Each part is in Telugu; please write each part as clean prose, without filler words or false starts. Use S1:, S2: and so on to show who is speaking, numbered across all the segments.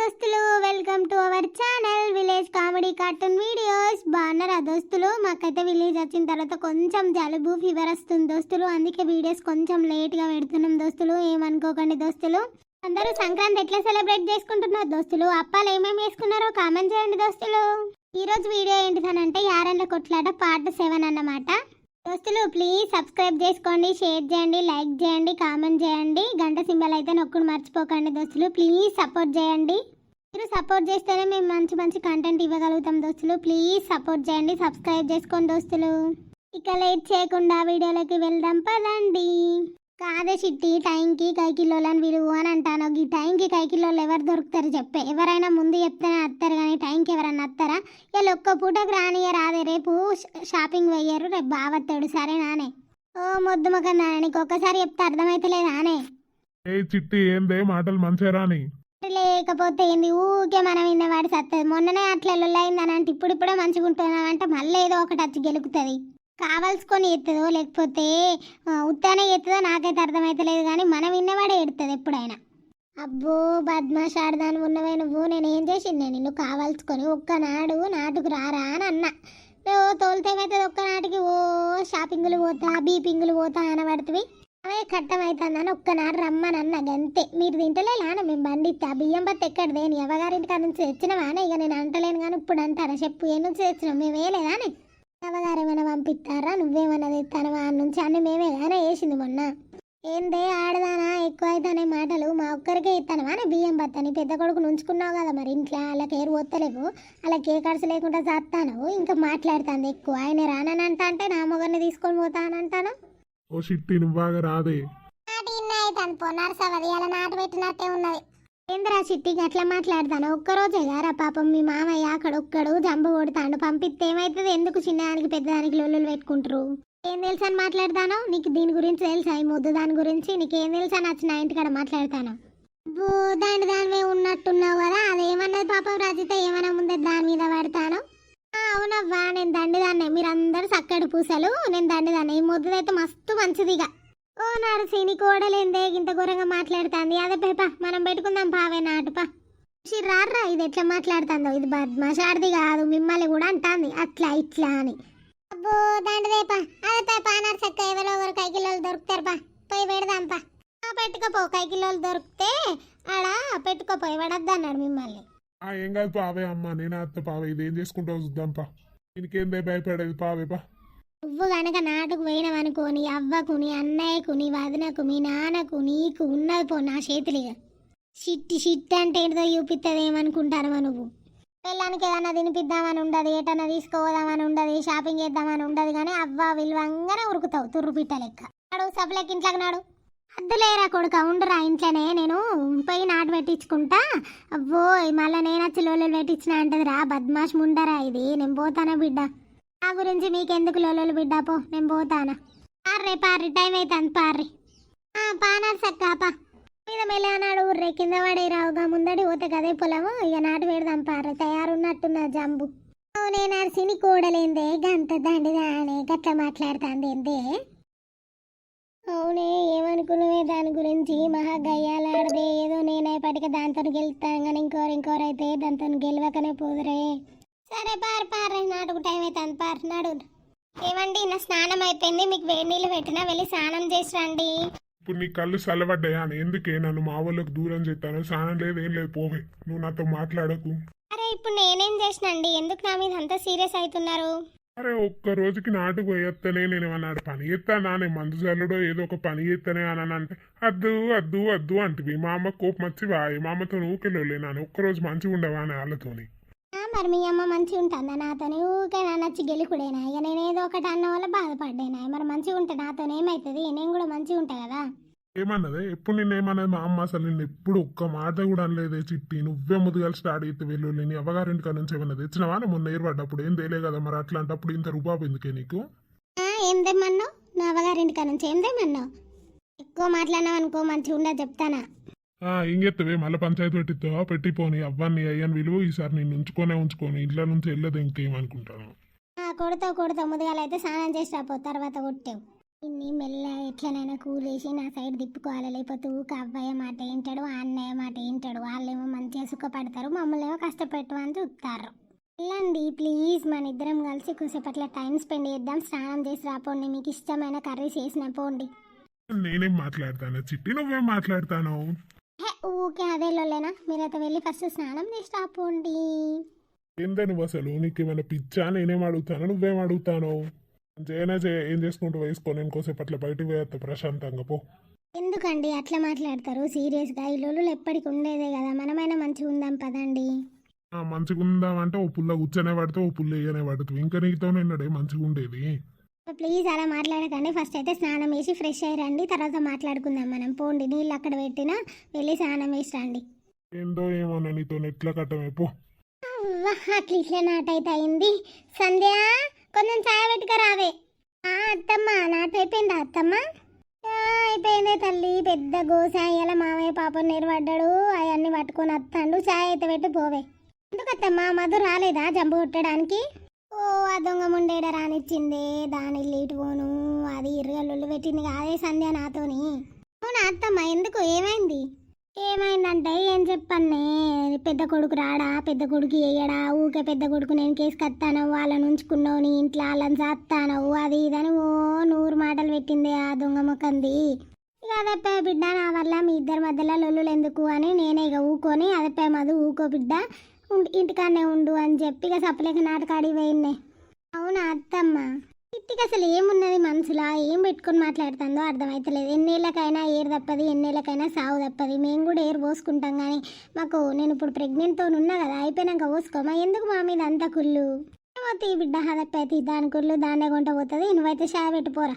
S1: దోస్తులు, welcome to our channel village comedy cartoon videos. బాగున్నారా దోస్తులు? మాకైతే విలేజ్ వచ్చిన తర్వాత కొంచెం జలుబు ఫీవర్ వస్తుంది దోస్తులు, అందుకే వీడియోస్ కొంచెం లేట్గా పెడుతున్నాం దోస్తులు, ఏమనుకోకండి దోస్తులు. అందరూ సంక్రాంతి ఎట్లా సెలబ్రేట్ చేసుకుంటున్నారు దోస్తులు? అప్పాలు ఏమేమి వేసుకున్నారో కామెంట్ చేయండి దోస్తులు. ఈరోజు వీడియో ఏంటిదనంటే యారెండ్ల కొట్లాట పార్ట్ 7 అన్నమాట దోస్తులు. ప్లీజ్ సబ్స్క్రైబ్ చేసుకోండి, షేర్ చేయండి, లైక్ చేయండి, కామెంట్ చేయండి, గంట సింబల్ అయితే నొక్కుడు మర్చిపోకండి దోస్తులు. ప్లీజ్ సపోర్ట్ చేయండి, మీరు సపోర్ట్ చేస్తేనే మేము మంచి మంచి కంటెంట్ ఇవ్వగలుగుతాం దోస్తులు. ప్లీజ్ సపోర్ట్ చేయండి, సబ్స్క్రైబ్ చేసుకోండి దోస్తులు. ఇక లేట్ చేయకుండా వీడియోలోకి వెళ్దాం పదండి. కాదే చిట్టి, టైంకి కైకిల్లోలని విలువ అని అంటాను. ఈ టైంకి కైకిల్లోళ్ళు ఎవరు దొరుకుతారు చెప్పే? ఎవరైనా ముందు చెప్తేనే వస్తారు కానీ టైంకి ఎవరన్నా వస్తారా? ఇలా ఒక్క పూటకు రానియ రాదే, రేపు షాపింగ్ పోయారు, రేపు బావత్తాడు సరేనానే? ఓ మొద్దు మొక్కన్నా, నీకు ఒక్కసారి చెప్తే అర్థమైతలేదానే?
S2: ఏ చిట్టి, ఏందే మాటలు మంచిగా రాని?
S1: లేకపోతే ఏంది, ఊకే మనం విన్నవాడి సత్తది. మొన్ననే అట్లా లొల్లయిందని అంటే ఇప్పుడిప్పుడే మంచిగా ఉంటున్నామంటే మళ్ళీ ఏదో ఒకటి వచ్చి గెలుకుతుంది. కావాల్సుకొని ఎత్తుందో లేకపోతే ఉత్తానే ఎత్తుందో నాకైతే అర్థమైతలేదు, కానీ మనం విన్నవాడే ఎడుతుంది ఎప్పుడైనా. అబ్బో బద్మాష్ ఆడదాని ఉన్నవే నువ్వు. నేను ఏం చేసింది? నిన్ను కావాల్సుకొని ఒక్కనాడు నాటుకు రారా అని అన్నా. ఓ తోలితేమైతుంది ఒక్కనాటికి, ఓ షాపింగులు పోతా బీపింగులు పోతా అనబడుతుంది. అవే కట్టమవుతుందని ఒక్కనాడు రమ్మని అన్న గంతే. మీరు తింటలే లానా? మేము బండిత్తా బియ్యం బత్త ఎక్కడదే నీ ఎవగారింటి కాడ నుంచి తెచ్చినవానే? ఇక నేను అంటలేను కానీ ఇప్పుడు అంటారా చెప్పు, ఏ నుంచి తెచ్చినావు? మేమేలేదానే? అవగారు ఏమైనా పంపిస్తారా? నువ్వేమన్నా తెస్తానవా? ఆ నుంచి అన్ని మేమే కానీ వేసింది మొన్న. ఏందే ఆడదానా ఎక్కువ అవుతానే మాటలు, మా ఒక్కరికే ఇస్తానవా బియ్యం బత్తని? పెద్ద కొడుకు నుంచుకున్నావు కదా మరి ఇంట్లో, అలా కేర్ పోతలేవు, అలా కే ఖర్చు లేకుండా చేస్తాను. ఇంకా మాట్లాడుతాను ఎక్కువ. ఆయన రానని అంటా అంటే నా మొగర్ని తీసుకొని పోతా అని అంటాను.
S2: ఓ చిట్టి, నువ్వు బాగా రాదే.
S1: నాటి ఇన్న అవుతాను పొన్నారు సవది, అలా నాటు పెట్టినట్టే ఉన్నది. ఏంద్రా చిట్టికి అట్లా మాట్లాడతాను? ఒక్కరోజే గారా పాపం మీ మామయ్య అక్కడొక్కడు జంబు కొడతాడు. పంపిస్తే ఏమవుతుంది? ఎందుకు చిన్నదానికి పెద్దదానికి లొల్లులు పెట్టుకుంటారు? ఏం తెలుసు అని మాట్లాడతాను? నీకు దీని గురించి తెలుసా? ఈ ముద్దు దాని గురించి నీకేం తెలుసా? నచ్చిన ఇంటికాడ మాట్లాడతాను. దానివే ఉన్నట్టున్నావు కదా, అదేమన్నది పాపం రజిత, ఏమన్నా ముందే దాని మీద పడతాను. అవునవ్వా, నేను దండిదాన్నే, మీరందరూ చక్కడి పూసలు, నేను దండిదాన్నే. ఈ ముద్దుదైతే మస్తు మంచిదిగా. ఓ నరసీని కోడలేందే ఇంత ఘోరంగా మాట్లాడుతుంది? అదే పేపా మనం పెట్టుకుందాం పావే నాటుపా. రారా, ఇది ఎట్లా మాట్లాడుతుందో? ఇది బద్మాషాడిది కాదు, మిమ్మల్ని కూడా అంటాంది అట్లా ఇట్లా అని. అబ్బో దండదేపా, అదే పా నరసక్క, ఎవరో ఒకరు కైకిల్లోలు దొరుకుతారు పా, పోయి పెడదాంపా. పెట్టుకోపో, కైకిల్లోలు దొరికితే ఆడ పెట్టుకోపోయి పడద్దన్నాడు మిమ్మల్ని.
S2: ఏం కాదు పావే, అమ్మ నేను అత్త పావే, ఇదేం చేసుకుంటావు చూద్దాంపా. దీనికేందే భయపడేది పావేపా.
S1: నువ్వు గనక నాటుకు పోయినవనుకో, నీ అవ్వకు, నీ అన్నయ్యకు, నీ వదినకు, మీ నాన్నకు, నీకు ఉన్నది పో నా చేతులుగా. షిట్టి అంటే ఏంటో చూపిస్తుందేమనుకుంటానవా నువ్వు? పిల్లానికి ఏదన్నా తినిపిద్దామని ఉండదు, ఏటన్నా తీసుకోదామని ఉండదు, షాపింగ్ చేద్దామని ఉండదు, కానీ అవ్వ విలువంగానే ఉరుకుతావు తుర్రు పిట్ట లెక్క. నాడు సప్లకి ఇంట్లోకి నాడు. అద్దులేరా కొడుక, ఉండరా ఇంట్లోనే, నేను పోయి నాటు పెట్టించుకుంటా. అవ్వో మళ్ళీ నేను వచ్చి లోలు పెట్టించిన అంటది రా, బద్మాష్ ముండరా ఇది. నేను పోతానా బిడ్డ, నా గురించి నీకెందుకు లోలు బిడ్డ, పో నేను పోతానా. పార్రి టైం అవుతుంది పార్రి. పానారు సక్కాపా మీద మెల్ల అన్నాడు. ఊర్రే కింద పడే రావుగా, ముందడి పోతే కదే పొలము, ఇక నాటు పెడదాం పార్రి. తయారున్నట్టున్న జంబు. అవునే నర్సిని కూడలేందే గంత దండిదానే గట్లా మాట్లాడుతుంది ఏందే? అవునే, ఏమనుకున్నావే దాని గురించి? మహా గయ్యాలాడదే, ఏదో నేనైపటికి దాంతో గెలుస్తాను కానీ ఇంకోరైతే దాంతో గెలవకనే పోదురే. సరే పార్రే, నాటుకు టైం అవుతుంది పార్ నాడు. ఏమండి, నా స్నానం అయిపోయింది, మీకు వేడి నీళ్ళు పెట్టినా, వెళ్ళి స్నానం చేసి రండి.
S2: ఇప్పుడు నీ కళ్ళు చల్లబడ్డాయా అని ఎందుకే నన్ను మా వాళ్ళకు దూరం చేస్తాను? స్నానం లేదు ఏం లేదు, పోవే, నువ్వు నాతో మాట్లాడకు.
S1: అరే ఇప్పుడు నేనేం చేసినండి, ఎందుకు నా మీద అంత సీరియస్ అవుతున్నారు?
S2: అరే ఒక్క రోజుకి నాటుకు పోయేస్తేనే నేను ఏమన్నాడు పని చేస్తానా? నేను మందు చల్లుడో ఏదో ఒక పని చేస్తానే అని అంటే అద్దు అద్దు అద్దు అంటివి. మా అమ్మ కోపం వచ్చి వాయి, మా అమ్మతో ఊకెళ్ళలే నాన్న, ఒక్కరోజు మంచిగా ఉండవా అని వాళ్ళతోని.
S1: మరి మీ అమ్మ మంచిగా ఉంటుందా నాతోని? ఊకే నా నచ్చి గెలుకుడేనా? ఇక నేను ఏదో ఒకటి అన్న వల్ల బాధపడ్డానా? మరి మంచిగా ఉంటే నాతో ఏమవుతుంది? నేను కూడా మంచిగా ఉంటా కదా.
S2: ఏమన్నదే ఎప్పుడు నిన్నేమన్నది మా అమ్మ? అసలు నిన్ను ఎప్పుడు ఒక్క మాట కూడా అనలేదే చిట్టి. నువ్వే ముద్దుగా స్టార్ట్ అయితే వెళ్ళు, నేను ఎవగారింటి నుంచి ఏమన్నా తెచ్చినవా? మొన్న ఏర్పడ్డప్పుడు ఏం తేలే కదా, మరి అట్లాంటప్పుడు ఇంత రూపాయి ఎందుకే నీకు?
S1: ఏం తెమ్మన్నావు? నా అవగారింటి నుంచి ఏం తెమ్మన్నావు? ఎక్కువ మాట్లాడినావు అనుకో మంచిగా ఉండదు చెప్తానా.
S2: ఇంకెత్తవే మళ్ళీ పంచాయతీ పెట్టిస్తావా? పెట్టిపోని అవ్వని అయ్యని విలువ, ఈసారి నేను ఉంచుకొని ఇంట్లో నుంచి వెళ్ళదు ఇంకేమనుకుంటాను.
S1: కొడతావు ముదుగాలైతే స్నానం చేసి రాపో, తర్వాత కొట్టావు. ఇన్ని మెల్ల ఎట్లనైనా కూలేసి నా సైడ్ తిప్పుకోవాలి, లేకపోతే ఊక అబ్బాయి మాట ఏంటాడు, ఆ అన్నయ్య మాట ఏంటాడు. వాళ్ళేమో మంచిగా సుఖపడతారు, మమ్మల్ని ఏమో కష్టపెట్టమని చూస్తారు. వెళ్ళండి ప్లీజ్, మన ఇద్దరం కలిసి కొద్దిసేపట్ల టైం స్పెండ్ చేద్దాం. స్నానం చేసి రాపోండి, మీకు ఇష్టమైన కర్రీ చేసిన పోండి.
S2: నేనేం మాట్లాడతాను చిట్టి, నువ్వేం మాట్లాడతాను?
S1: ఊకే అదే లోలేనా, మీరైతే వెళ్ళి ఫస్ట్ స్నానం చేసి రాపోండి.
S2: ఏందా నువ్వు అసలు, నీకేమైనా పిచ్చా? నేనేం అడుగుతాను, నువ్వేం అడుగుతాను? ఏం చేసుకుంటూ వేసుకో, నేను కోసేపట్ల బయటకు పోయేస్తా ప్రశాంతంగా పో.
S1: ఎందుకండి అట్లా మాట్లాడతారు సీరియస్గా? ఈ లోలు ఎప్పటికి ఉండేదే కదా, మనమైనా మంచిగా ఉందాం పదండి.
S2: మంచిగా ఉందామంటే ఓ పుల్ల కూర్చొనే పడితే ఓ పుల్ల వేయనే పడుతుంది. ఇంకా నీతో నిన్నడే మంచిగా ఉండేది.
S1: ప్లీజ్ అలా మాట్లాడకండి, ఫస్ట్ అయితే స్నానం వేసి ఫ్రెష్ అయ్యి రండి, తర్వాత మాట్లాడుకుందాం మనం. పోండి, నీళ్ళు అక్కడ పెట్టినా వెళ్ళి స్నానం వేసి రండి.
S2: ఏందో ఏమో నీతో ఎట్లా కట్టమే పో.
S1: అట్లా ఇట్లా నాటైతే అయింది. సంధ్య, కొంచెం చాయ్ పెట్టుక రావే. అత్తమ్మ నాటు అయిపోయిందా అత్తమ్మ? అయిపోయిందే తల్లి, పెద్ద గోస. ఇలా మామయ్య పాప నిలబడ్డాడు, అవన్నీ పట్టుకొని వస్తాడు. చాయ్ అయితే పెట్టి పోవే. ఎందుకత్తమ్మ, మధు రాలేదా జంబు కొట్టడానికి? ఓ, ఆ దొంగ ముండేడ రానిచ్చిందే, దాని ఇటు పోను, అది ఇరుగల్లు పెట్టింది కాదే సంధ్య నాతోని. అవునా అత్తమ్మ, ఎందుకు, ఏమైంది? ఏమైందంటే ఏం చెప్పన్నే, పెద్ద కొడుకు రాడా, పెద్ద కొడుకు వేయడా, ఊకే పెద్ద కొడుకు నేను కేసుకొస్తాను, వాళ్ళని ఉంచుకున్నావు, నీ ఇంట్లో వాళ్ళని చేస్తాను, అది ఇదని ఓ 100 మాటలు పెట్టింది ఆ దొంగ ముఖంది. ఇక అదప్పే బిడ్డ, నా వల్ల మీ ఇద్దరి మధ్యలో లొల్లులు ఎందుకు అని నేనే ఇక ఊకొని, అదప్పే మధు ఊకో బిడ్డ, ఇంటికాడనే ఉండు అని చెప్పి ఇక సప్పలేక నాటకాడికి పోయిందే. అవునా అత్తమ్మ, ఇట్టికి అసలు ఏమున్నది మనసులా, ఏం పెట్టుకొని మాట్లాడుతుందో అర్థమవుతలేదు. ఎన్నేళ్ళకైనా ఏరు తప్పది, ఎన్నేళ్ళకైనా సాగు తప్పది. మేము కూడా ఏరు పోసుకుంటాం, కానీ మాకు నేను ఇప్పుడు ప్రెగ్నెంట్తో ఉన్నా కదా, అయిపోయినాక పోసుకోమా, ఎందుకు మా మీద అంత కుళ్ళు? ఏమవుతుంది ఈ బిడ్డ, హదప్పైతే దాని కుళ్ళు దాన్నే కొంట పోతుంది. నువ్వైతే షాయ పెట్టిపోరా.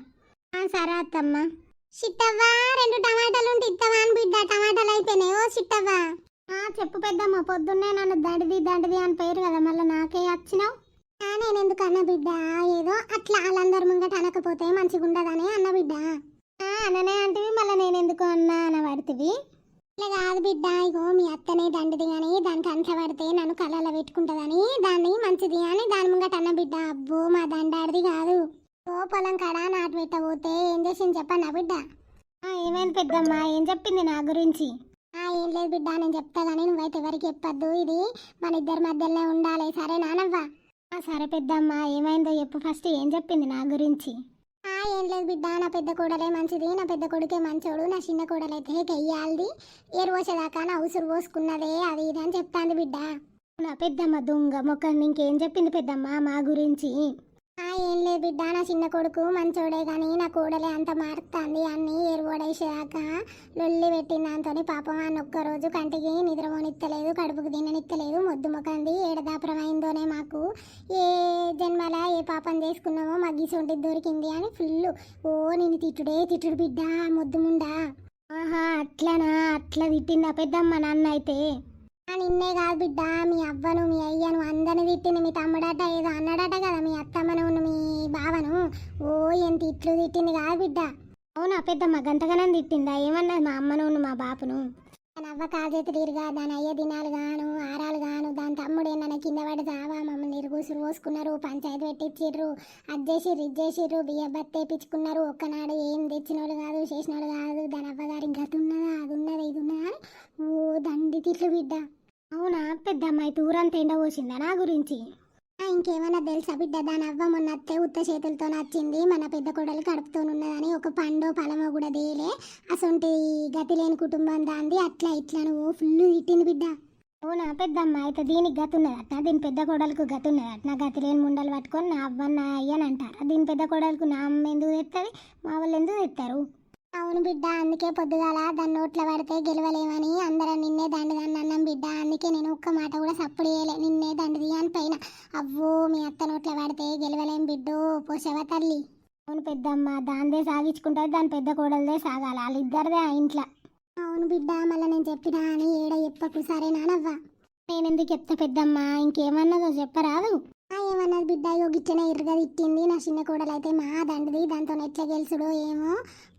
S1: సరే అత్తమ్మ. చిట్టవ్వా, 2 టమాటాలు ఉంటే ఇత్తవా అని బిడ్డ, టమాటాలు అయిపోయినాయి. ఓ చిట్టవ్వా. చెప్పు పెద్దమ్మ, పొద్దున్నే నన్ను దండిది దండిది అని పేరు కదా, మళ్ళీ నాకే వచ్చినావు? నేను ఎందుకన్నా బిడ్డ, ఏదో అట్లా వాళ్ళందరి ముంగట అనకపోతే మంచిగా ఉండదని అన్న బిడ్డ. అననే అంటివి, మళ్ళీ నేను ఎందుకు అన్నా అనబడుతుంది. ఇట్లా కాదు బిడ్డ, ఇగో మీ అత్తనే దండిది కానీ దానికి అంట పడితే నన్ను కళ్ళలో పెట్టుకుంటుందని దాన్ని మంచిది అని దాని ముంగట అన్న బిడ్డ. అబ్బో, మా దండాడిది కాదు. ఓ పొలం కాడ నాటు పెట్టబోతే ఏం చేసింది చెప్పన్నా బిడ్డ? ఏమైంది పెద్దమ్మ, ఏం చెప్పింది నా గురించి? ఏం లేదు బిడ్డ, నేను చెప్తా కానీ నువ్వైతే ఎవరికి చెప్పొద్దు, ఇది మన ఇద్దరి మధ్యలోనే ఉండాలి, సరే నానవ్వా? సరే పెద్దమ్మ, ఏమైందో చెప్పు ఫస్ట్, ఏం చెప్పింది నా గురించి? ఏం లేదు బిడ్డ, నా పెద్ద కోడలే మంచిది, నా పెద్ద కొడుకే మంచోడు, నా చిన్న కోడలైతే చెయ్యాలి, ఏరు పోసేదాకా నా ఉసురు పోసుకున్నదే, అది ఇది అని చెప్తాంది బిడ్డ. నా పెద్దమ్మ దొంగ మొక్క, ఇంకేం చెప్పింది పెద్దమ్మ మా గురించి? ఏం లేదు బిడ్డ, నా చిన్న కొడుకు మంచోడే కానీ నా కోడలే అంత మారుతుంది, అన్ని ఏరువడేసాక లొల్లి పెట్టింది దాంతో. పాపం అన్న ఒక్కరోజు కంటికి నిద్రపోనిత్తలేదు, కడుపుకు తిననిత్తలేదు, మొద్దు మొక్కంది. ఏడదాపురం అయిందోనే మాకు, ఏ జన్మల ఏ పాపం చేసుకున్నామో మగ్గిసొంటి దొరికింది అని ఫుల్ ఓ నేను తిట్టుడు బిడ్డ, మొద్దు ముండా. అట్లనా, అట్లా తిట్టిందా పెద్దమ్మ నన్ను అయితే? నిన్నే కాదు బిడ్డ, మీ అవ్వను మీ అయ్యను అందరిని తిట్టింది. మీ తమ్ముడట ఏదో అన్నాడట కదా, మీ అత్తమ్మను మీ బావను, ఓ ఎంత తిట్లు తిట్టింది కాదు బిడ్డ. అవునా పెద్దమ్మ, గంటగానం తిట్టిందా? ఏమన్నది మా అమ్మను మా బాపును? దాని అవ్వ కాజేతుడిరుగా, దాని అయ్య దినాలు గాను ఆరాలు గాను, దాని తమ్ముడు ఏమన్నా కింద పడి చావా మమ్మల్ని ఇరుగుసురు పోసుకున్నారు, పంచాయతీ పెట్టించిర్రు, ఇచ్చేసిర్రు, బియ్య బత్తేపించుకున్నారు. ఒక్కనాడు ఏం తెచ్చినోళ్ళు కాదు, చేసినోళ్ళు కాదు. దాని అవ్వగారి గతి ఉన్నదా, అది ఉన్నదా, ఇది ఉన్నదా అని ఓ దండి తిట్లు బిడ్డ. అవునా పెద్దమ్మాయి, తూరంత ఎండ పోసిందా నా గురించి? ఇంకేమన్నా తెలుసా బిడ్డ, దాని అవ్వ మొన్న అత్తే ఉత్త చేతులతో నచ్చింది, మన పెద్ద కొడలు కడుపుతోనున్నదని ఒక పండో ఫలమో కూడా దేలే, అసొంటి గతి లేని కుటుంబం దాంది, అట్లా ఇట్లా నువ్వు ఫుల్ తిట్టింది బిడ్డ. అవునా పెద్దమ్మ, అయితే దీనికి గతి ఉన్నదట, దీని పెద్ద కోడలకు గతి ఉన్నదట. నా గతి లేని ముండలు పట్టుకొని నా అవ్వన్న అయ్యని అంటారు. దీని పెద్ద కోడలకు నా అమ్మ ఎందుకు తెస్తుంది, మా వాళ్ళు ఎందుకు తెస్తారు? అవును బిడ్డ, అందుకే పొద్దుగాల దాని నోట్లో పడితే గెలవలేమని అందరం నిన్నే దండదాన్ని అన్నం బిడ్డ. అందుకే నేను ఒక్క మాట కూడా సప్పుడు చేయలే, నిన్నే దండది అని పైన. అవ్వో, మీ అత్త నోట్లో పడితే గెలవలేం బిడ్డో, పోసవ తల్లి. అవును పెద్దమ్మ, దాందే సాగించుకుంటుంది, దాని పెద్ద కోడలదే సాగాలి, వాళ్ళిద్దరిదే ఆ ఇంట్లో. అవును బిడ్డ, మళ్ళీ నేను చెప్పినా అని ఏడ చెప్పకు, సరే నానవ్వ? నేను ఎందుకు చెప్తా పెద్దమ్మ, ఇంకేమన్నదో చెప్పరాదు? ఏమన్నది బిడ్డ, యోగిచ్చనే ఇరుగా తిట్టింది. నా చిన్న కోడలు అయితే మా దండది, దాంతో ఎట్లా గెలుసుడో ఏమో.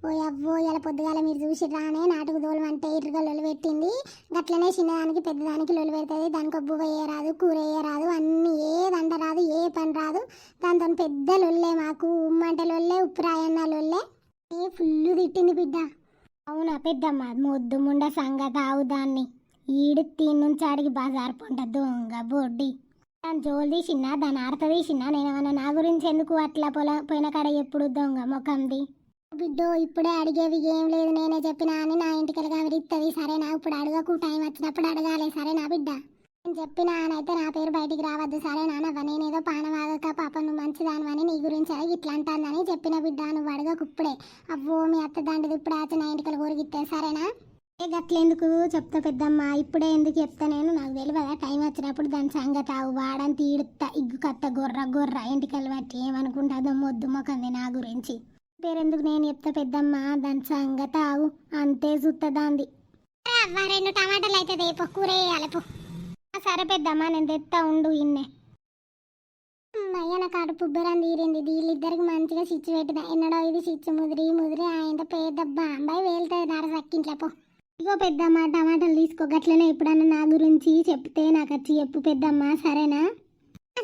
S1: ఓ అవ్వో, ఇలా పొద్దుగాల మీరు చూసి రానే నాటుకు దోలమంటే ఇరుగా లొలు పెట్టింది. గట్లనే చిన్నదానికి పెద్దదానికి లొలు పెడుతుంది. దానికి బువ్వ వేయరాదు, కూర వేయరాదు, అన్ని ఏ దండ రాదు, ఏ పని రాదు. దాంతో పెద్ద లొల్లే మాకు, ఉమ్మంటే లొల్లే, ఉప్పురాయన్న లొల్లే. ఫుల్ తిట్టింది బిడ్డ. అవునా పెద్దమ్మ, మొద్దు ముండ సంగతి ఆవు దాన్ని ఈడు తీన్ నుంచి అడిగి బజార్ పొంట దొంగ బొడ్డి. దాని జోలు తీసినా దాని ఆడత తీసినా నేనేమన్నా నా గురించి ఎందుకు అట్లా పోయిన కాడ ఎప్పుడు దొంగ ముఖంది. బిడ్డో ఇప్పుడే అడిగేది ఏం లేదు, నేనే చెప్పినా అని నా ఇంటికి కవిరిస్తుంది. సరేనా, ఇప్పుడు అడగకు, టైం వచ్చినప్పుడు అడగాలి. సరేనా బిడ్డ, నేను చెప్పినా అనైతే నా పేరు బయటికి రావద్దు. సరేనా నవ్వ, నేనేదో పానవాగక పాప నువ్వు మంచిదానివని నీ గురించి అడిగి ఇట్లా అంటానని చెప్పిన బిడ్డ. నువ్వు అడగకు ఇప్పుడే. అవ్వో మీ అత్త దాంటిది ఇప్పుడు ఆచి నా ఇంటికి ఊరిగిస్తే. సరేనా, ఏ గట్లెందుకు చెప్తా పెద్దమ్మ, ఇప్పుడే ఎందుకు చెప్తా నేను, నాకు తెలియదా టైం వచ్చినప్పుడు దాని సంగతి ఆవు వాడని తీడుతా. ఇగ్గు కత్త గొర్ర ఇంటికి బట్టి ఏమనుకుంటుందో మొద్దు మొకంది నా గురించి. పేరెందుకు నేను చెప్తా పెద్దమ్మ, దాని సంగతి ఆవు అంతే చూస్తుందాంది. రెండు టమాటాలు అయితే రేపు కూర వేయాలి పో. సరే పెద్దమ్మ, నేను తెస్తా ఉండు ఇన్నే. అయ్య నా కడుపు ఉబ్బరం తీరింది. వీళ్ళిద్దరికి మంచిగా స్విచ్ పెట్టిన ఎన్నడో ఇది స్విచ్ ముదిరి ఆయన పెద్ద బాంబాయి వేలుతుంది నరసక్కింట్లో పో. ఇగో పెద్దమ్మ టమాటాలు తీసుకో, గట్లనే ఎప్పుడన్నా నా గురించి చెప్తే నాకు వచ్చి చెప్పు పెద్దమ్మ. సరేనా,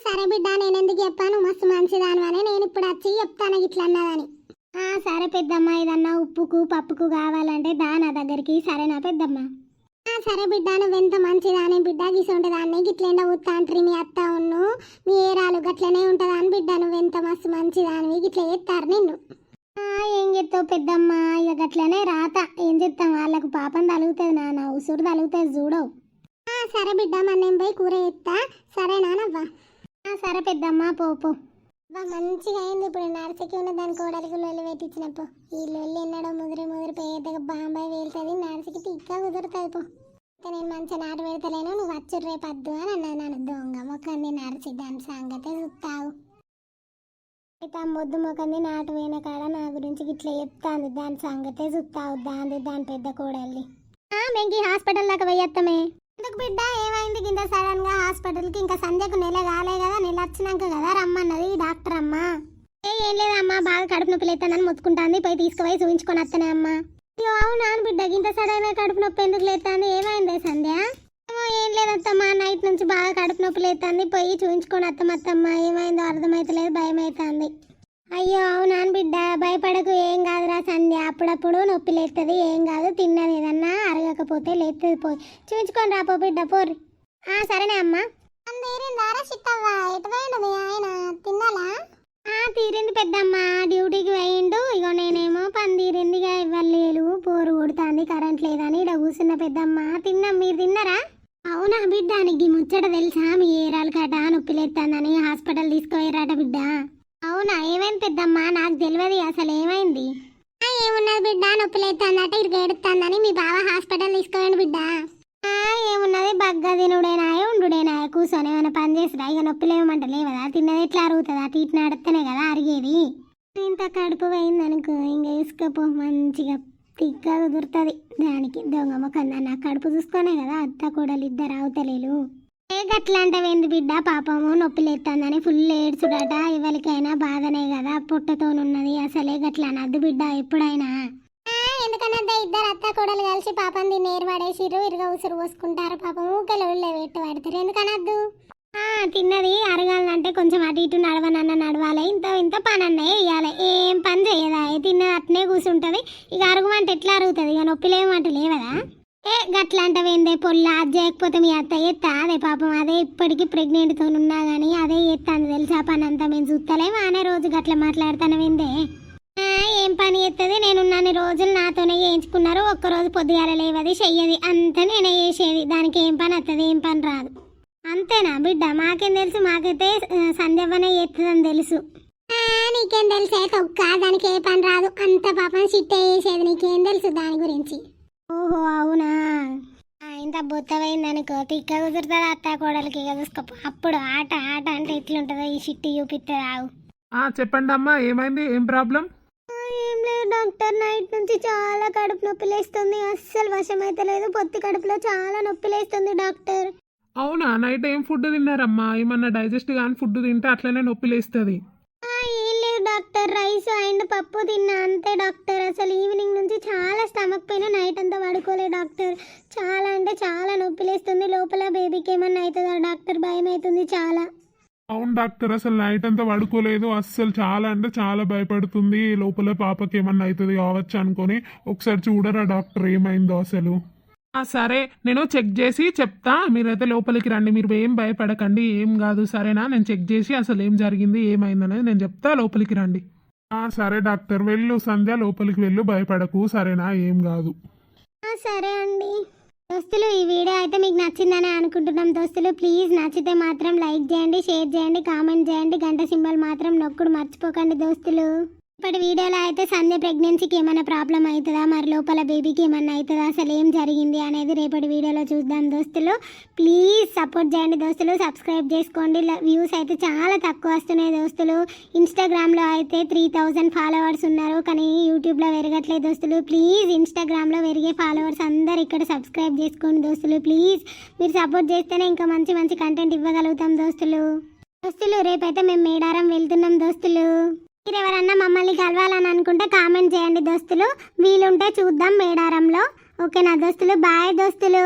S1: సరే బిడ్డ, నేను ఎందుకు చెప్పాను, మస్తు మంచిదాను అని నేను ఇప్పుడు వచ్చి చెప్తాను ఇట్లా అన్నదని. సరే పెద్దమ్మ, ఏదన్నా ఉప్పుకు పప్పుకు కావాలంటే దా నా దగ్గరికి. సరేనా పెద్దమ్మ, సరే బిడ్డ, నువ్వెంత మంచిదాని బిడ్డ, గిసుంటదాన్ని గిట్లెండ ఊతా అంటారు మీ అత్త ఉన్ను మీ ఏరాలు గట్లనే ఉంటుందని బిడ్డ. నువ్వెంత మస్తు మంచిదానివి, గిట్ల చేస్తారు నిన్ను. ఏం చెప్తావు పెద్దమ్మ, ఇక గట్లనే రాత, ఏం చెప్తాం, వాళ్ళకు పాపం తలుగుతుంది నాన్న, ఉసురు తలుగుతుంది చూడవు. సరే బిడ్డ, మరి నేను పోయి కూర చేస్తా. సరేనా నవ్వా. సరే పెద్దమ్మ, పో. మంచిగా అయింది. ఇప్పుడు నర్సకి ఉన్న దాని కోడలికి లొల్లి పెట్టించినప్పు ఈ లొల్లి ఎన్నడో ముదిరి పెద్దగా బాంబాయి వెళ్తుంది. నర్సకి తిక్క కుదురుతుంది పో. నేను మంచిగా నాటు పెడతలేను, నువ్వు వచ్చు రేపు వద్దు అని అన్నది. నన్ను దొంగ మొక్కంది నర్సి, దాని సంగతే చూస్తావు. అయితే మొద్దు మొక్కంది నాటు పోయిన కాడ నా గురించి ఇట్లా చెప్తాంది, దాని సంగతే చూస్తావు. దాని పెద్ద కోడల్ని మేము హాస్పిటల్ దాకా పోయేస్తామే. ఎందుకు బిడ్డ, ఏమైంది కింద సడన్ గా హాస్పిటల్కి? ఇంకా సంధ్యకు నెల కాలే కదా, నెల వచ్చినాక కదా రమ్మన్నది డాక్టర్ అమ్మ. ఏం లేదమ్మా, బాగా కడుపు నొప్పి లేతానని మొత్తుకుంటాంది, పోయి తీసుకుపోయి చూపించుకొని వస్తానే అమ్మా. అయ్యో అవునా బిడ్డ, ఇంత సడన్ గా కడుపు నొప్పి ఎందుకు లేతాంది, ఏమైంది సంధ్య? ఏం లేదత్తమ్మా, నైట్ నుంచి బాగా కడుపు నొప్పి లేతాంది, పోయి చూపించుకొని వస్తామత్తమ్మ. ఏమైందో అర్థమైతలేదు, భయం అవుతుంది. అయ్యో అవునా బిడ్డ, భయపడకు, ఏం కాదురా సంధ్య, అప్పుడప్పుడు నొప్పి లేస్తుంది, ఏం కాదు, తిన్నది ఏదన్నా అరగకపోతే లేస్తుంది, పోయి చూపించుకొని రాపో బిడ్డ పోర్రి. సరేనే అమ్మా. ఆయన తిన్నాలా? తీరింది పెద్దమ్మ, డ్యూటీకి పోయిండు. ఇగో నేనేమో పని తీరిందిగా ఇవ్వలేదు, పోరు కొడుతుంది, కరెంట్ లేదని ఇక్కడ కూర్చున్న పెద్దమ్మ. తిన్నాం, మీరు తిన్నారా? అవునా బిడ్డ, నీకు ముచ్చట తెలుసా, మీ ఏరాలు కట నొప్పి లేస్తుందని హాస్పిటల్ తీసుకుపోయారట బిడ్డ. అవునా, ఏమైంది పెద్దమ్మ, నాకు తెలియదు అసలు, ఏమైంది? ఏమున్నది బిడ్డ, నొప్పి లేస్తుందట, ఇరుగు ఏడుతుందని మీ బావ హాస్పిటల్ తీసుకోండి బిడ్డ. ఏమున్నది, బగ్గ తినుడేనాయ ఉండుడేనాయ, కూర్చొని ఏమైనా పని చేసిరా? ఇక నొప్పి లేవమంట లేవదా, తిన్నది ఎట్లా అరుగుతుందా, ఇటు నడితేనే కదా అరిగేది. ఇంత కడుపు పోయిందనుకో ఇంక వేసుకోపో, మంచిగా తిక్క కుదురుతుంది దానికి. దొంగ మొక్కందా, నా కడుపు చూసుకొనే కదా అత్త కోడలు ఇద్దరు అవుతలేలు. గట్లా అంటవేంది బిడ్డ, పాపము నొప్పి లేస్తుందని ఫుల్ ఏడ్చుడట, ఎవరికైనా బాధనే కదా, పుట్టతోనున్నది. అసలే గట్లా అనద్దు బిడ్డ ఎప్పుడైనా. ఎందుకన్నా ఇద్దరు అత్త కోడలు కలిసి పాపం దీన్ని ఏర్పడేసిర్రు, ఇరుగా ఉసురు పోసుకుంటారు, పాపం ఊకలు ఉళ్ళే పెట్టు పడతారు, ఎందుకనద్దు? తిన్నది అరగాలంటే కొంచెం అటు ఇటు నడవాలి, ఇంత పని అన్నయ్య వేయాలి, ఏం పని చేయదా, తిన్నది అట్నే కూర్చుంటది. ఇక అరుగుమంటే ఎట్లా అరుగుతుంది, ఇక నొప్పి లేమంటే లేవదా? గట్లా అంటవేందే పొల్ల, అది చేయకపోతే మీ అత్త ఎత్తా అదే పాపం, అదే ఇప్పటికీ ప్రెగ్నెంట్తో ఉన్నా కానీ అదే ఎత్తాను తెలుసా, పని అంతా మేము చూస్తలేము అనే రోజు గట్లా మాట్లాడతానవేందే. ఏం పని ఎత్తది, నేనున్నన్ని రోజులు నాతోనే చేయించుకున్నారు, ఒక్కరోజు పొద్దుగాల లేవది చెయ్యది, అంతా నేనే చేసేది, దానికి ఏం పని వస్తుంది, ఏం పని రాదు. అంతేనా బిడ్డ? మాకేం తెలుసు, మాకైతే సంధ్యవనే ఎత్తదని తెలుసు. నీకేం తెలుసే తొక్క, దానికి ఏ పని రాదు, అంత పాపం చిట్టే చేసేది, నీకేం తెలుసు దాని గురించి? ఓహో అవునా, ఇంత బొత్తమైందనుకో తిక్క కుదురుతుంది అత్త కోడలికి, ఇక చూసుకోపో. అప్పుడు ఆట అంటే ఎట్లుంటుందో ఈ చిట్టి చూపిస్తుంది ఆవు.
S2: చెప్పండి అమ్మా, ఏమైంది, ఏం ప్రాబ్లం?
S1: ఏం లేదు డాక్టర్, నైట్ నుంచి చాలా కడుపు నొప్పి లేస్తుంది, అస్సలు వశం అయితే లేదు, పొత్తి కడుపులో చాలా నొప్పి లేస్తుంది డాక్టర్.
S2: అవునా, నైట్ ఏం ఫుడ్ తిన్నారమ్మా? ఏమన్నా డైజెస్ట్ కానీ ఫుడ్ తింటే అట్లనే నొప్పి లేస్తుంది.
S1: ఏం లేదు డాక్టర్, రైస్ అండ్ పప్పు తిన్నా అంతే డాక్టర్. అసలు ఈవినింగ్ నుంచి చాలా స్టమక్ పెయిన్, నైట్ అంతా పడుకోలే డాక్టర్. చాలా అంటే చాలా నొప్పి లేస్తుంది, లోపల బేబీకి ఏమన్నా అవుతుందా డాక్టర్, భయం అవుతుంది చాలా.
S2: అవును డాక్టర్, అసలు నైట్ అంతా పడుకోలేదు, అస్సలు చాలా అంటే చాలా భయపడుతుంది. లోపల పాపకి ఏమన్నా అవుతుంది కావచ్చు అనుకొని ఒకసారి చూడరా డాక్టర్ ఏమైందో అసలు. సరే, నేను చెక్ చేసి చెప్తా, మీరైతే లోపలికి రండి, మీరు ఏం భయపడకండి, ఏం కాదు సరేనా. నేను చెక్ చేసి అసలు ఏం జరిగింది ఏమైందనేది నేను చెప్తా, లోపలికి రండి. సరే డాక్టర్, వెళ్ళు సంధ్య, లోపలికి వెళ్ళు, భయపడకు సరేనా, ఏం కాదు.
S1: సరే అండి. దోస్తులు ఈ వీడియో అయితే మీకు నచ్చిందని అనుకుంటున్నాం దోస్తులు. ప్లీజ్ నచ్చితే మాత్రం లైక్ చేయండి, షేర్ చేయండి, కామెంట్ చేయండి, గంట సింబల్ మాత్రం నొక్కుడు మర్చిపోకండి దోస్తులు. ఇప్పటి వీడియోలో అయితే సంధ్య ప్రెగ్నెన్సీకి ఏమైనా ప్రాబ్లం అవుతుందా, మరి లోపల బేబీకి ఏమన్నా అవుతుందా, అసలు ఏం జరిగింది అనేది రేపటి వీడియోలో చూద్దాం దోస్తులు. ప్లీజ్ సపోర్ట్ చేయండి దోస్తులు, సబ్స్క్రైబ్ చేసుకోండి. వ్యూస్ అయితే చాలా తక్కువ వస్తున్నాయి దోస్తులు. ఇన్స్టాగ్రామ్లో అయితే 3000 ఫాలోవర్స్ ఉన్నారు, కానీ యూట్యూబ్లో పెరగట్లేదు దోస్తులు. ప్లీజ్ ఇన్స్టాగ్రామ్లో పెరిగే ఫాలోవర్స్ అందరు ఇక్కడ సబ్స్క్రైబ్ చేసుకోండి దోస్తులు. ప్లీజ్ మీరు సపోర్ట్ చేస్తేనే ఇంకా మంచి మంచి కంటెంట్ ఇవ్వగలుగుతాం దోస్తులు. రేపైతే మేము మేడారం వెళ్తున్నాం దోస్తులు. మీరు ఎవరన్నా మమ్మల్ని కలవాలని అనుకుంటే కామెంట్ చేయండి దోస్తులు, వీలుంటే చూద్దాం మేడారంలో. ఓకేనా దోస్తులు, బాయ్ దోస్తులు.